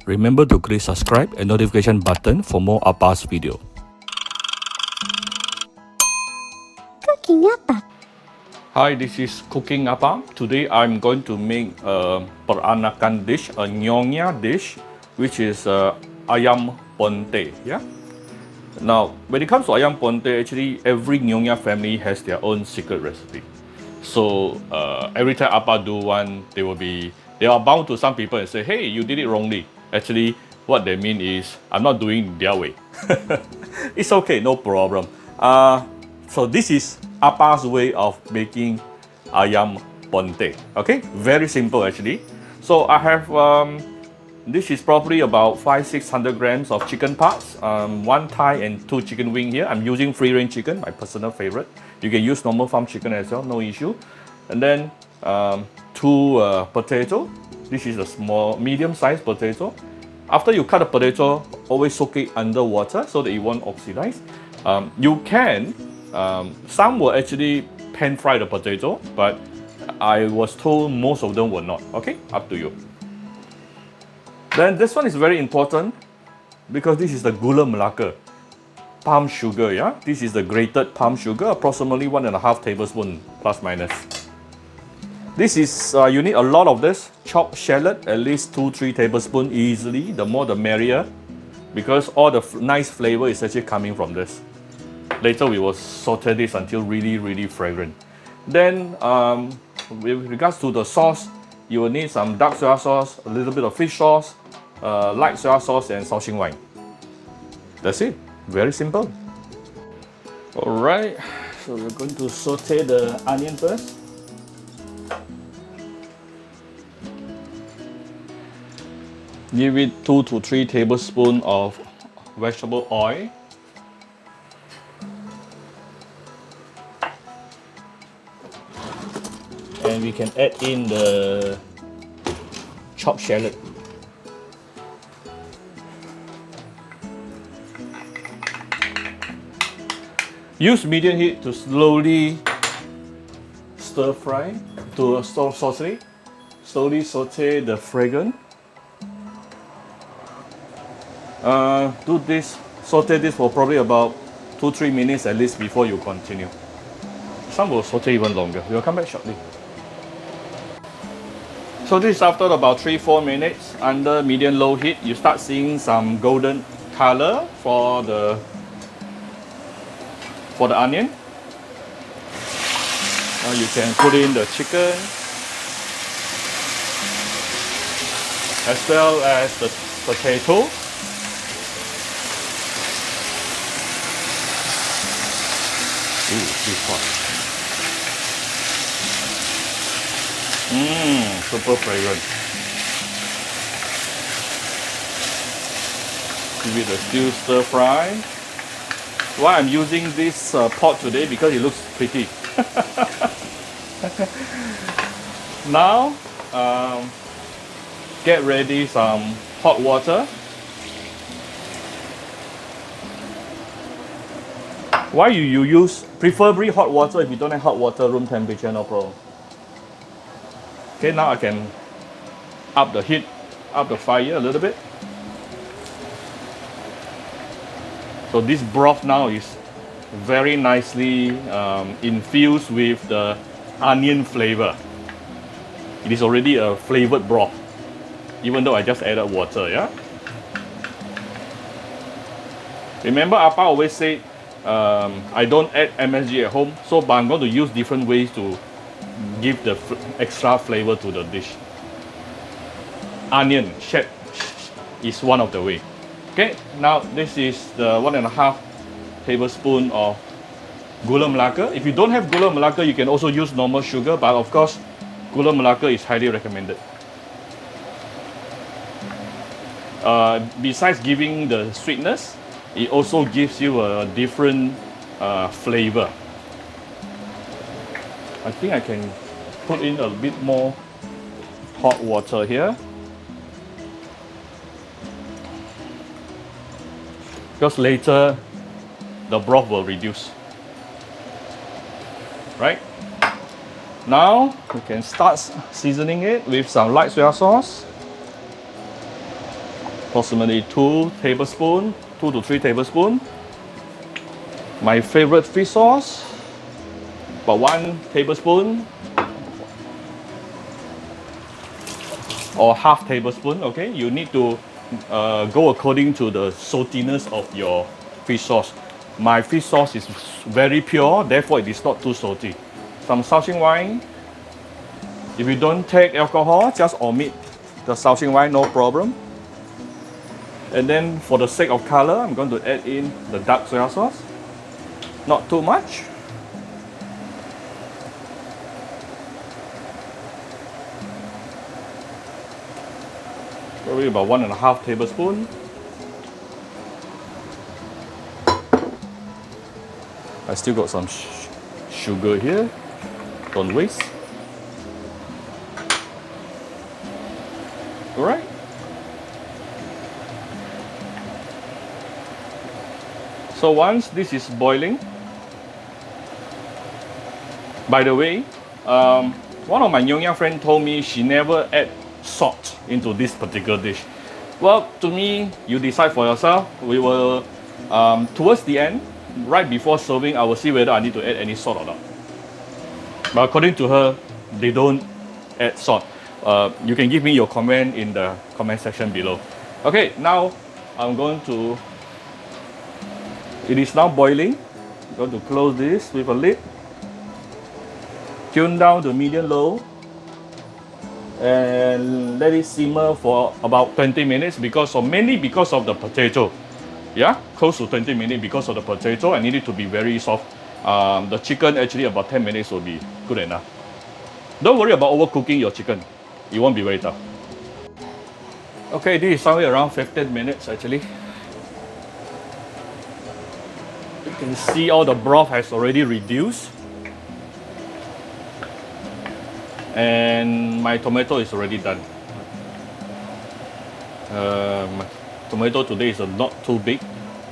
Remember to click subscribe and notification button for more Appa's video. Cooking Appa. Hi, this is Cooking Appa. Today I'm going to make a peranakan dish, a Nyonya dish, which is Ayam Pongteh. Yeah. Now, when it comes to Ayam Pongteh, actually every Nyonya family has their own secret recipe. So every time Appa do one, they are bound to some people and say, hey, you did it wrongly. Actually, what they mean is, I'm not doing their way. It's okay, no problem. So this is Appa's way of making Ayam Pongteh. Okay, very simple actually. So I have, this is probably about 500-600 grams of chicken parts, one thigh and 2 chicken wing here. I'm using free range chicken, my personal favorite. You can use normal farm chicken as well, no issue. And then 2 potato. This is a small, medium-sized potato. After you cut the potato, always soak it under water so that it won't oxidize. You can, some will actually pan fry the potato, but I was told most of them will not. Okay, up to you. Then this one is very important because this is the gula melaka, palm sugar. Yeah, this is the grated palm sugar, approximately 1.5 tablespoons plus minus. This is, you need a lot of this. Chopped shallot, at least 2-3 tablespoons easily. The more the merrier, because all the nice flavor is actually coming from this. Later we will saute this until really fragrant. Then with regards to the sauce, you will need some dark soya sauce, a little bit of fish sauce, light soya sauce and Shaoxing wine. That's it. Very simple. Alright, so we're going to saute the onion first. Give it 2 to 3 tablespoons of vegetable oil. And we can add in the chopped shallot. Use medium heat to slowly stir fry, slowly saute the fragrance. Saute this for probably about 2-3 minutes at least before you continue. Some will saute even longer. We'll come back shortly. So this is after about 3-4 minutes under medium-low heat. You start seeing some golden color for the onion. Now you can put in the chicken as well as the potato. Ooh, this hot. Super fragrant. Give it a still stir fry. Why I'm using this pot today? Because it looks pretty. Now, get ready some hot water. Why you use preferably hot water? If you don't have hot water, room temperature, no problem. Okay, now I can up the heat, up the fire a little bit. So this broth now is very nicely infused with the onion flavor. It is already a flavored broth, even though I just added water. Yeah. Remember, Appa always said, I don't add MSG at home, but I'm going to use different ways to give the extra flavor to the dish. Onion shed is one of the way. Okay, now this is the 1.5 tablespoon of gula melaka. If you don't have gula melaka, you can also use normal sugar, but of course, gula melaka is highly recommended. Besides giving the sweetness, it also gives you a different flavor. I think I can put in a bit more hot water here. Because later the broth will reduce. Right? Now we can start seasoning it with some light soya sauce. approximately 2 tablespoons, 2 to 3 tablespoons. My favorite fish sauce, about 1 tablespoon or half tablespoon. Okay, you need to go according to the saltiness of your fish sauce. My fish sauce is very pure, therefore it is not too salty. Some Shaoxing wine. If you don't take alcohol, just omit the Shaoxing wine, no problem. And then for the sake of color, I'm going to add in the dark soya sauce. Not too much. Probably about 1.5 tablespoons. I still got some sugar here. Don't waste. Alright. So once this is boiling, by the way, one of my Nyonya friend told me she never add salt into this particular dish. Well, to me, you decide for yourself. We will, towards the end, right before serving, I will see whether I need to add any salt or not. But according to her, they don't add salt. You can give me your comment in the comment section below. Okay, now I'm going to, it is now boiling. I'm going to close this with a lid. Tune down to medium low and let it simmer for about 20 minutes mainly because of the potato. Yeah, close to 20 minutes because of the potato. I need it to be very soft. The chicken actually about 10 minutes will be good enough. Don't worry about overcooking your chicken. It won't be very tough. Okay, this is somewhere around 15 minutes actually. You can see all the broth has already reduced. And my tomato is already done. My tomato today is not too big.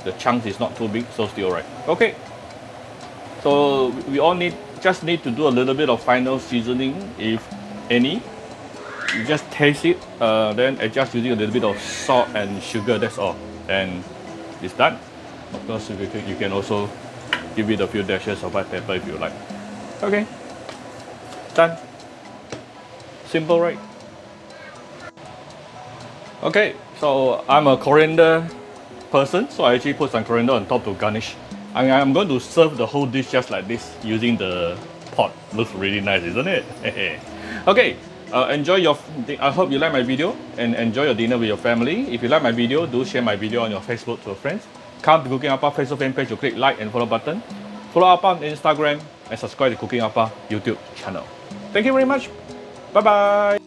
The chunk is not too big, so still alright. Okay. So we all just need to do a little bit of final seasoning, if any. You just taste it, then adjust using a little bit of salt and sugar, that's all. And it's done. Of course, if you can also give it a few dashes of white pepper if you like. Okay, done. Simple, right? Okay, so I'm a coriander person, so I actually put some coriander on top to garnish. I'm going to serve the whole dish just like this using the pot. Looks really nice, isn't it? Okay, enjoy your. I hope you like my video and enjoy your dinner with your family. If you like my video, do share my video on your Facebook to your friends. Come to Cooking Appa Facebook fan page to click like and follow button. Follow Appa on Instagram and subscribe to Cooking Appa YouTube channel. Thank you very much. Bye bye.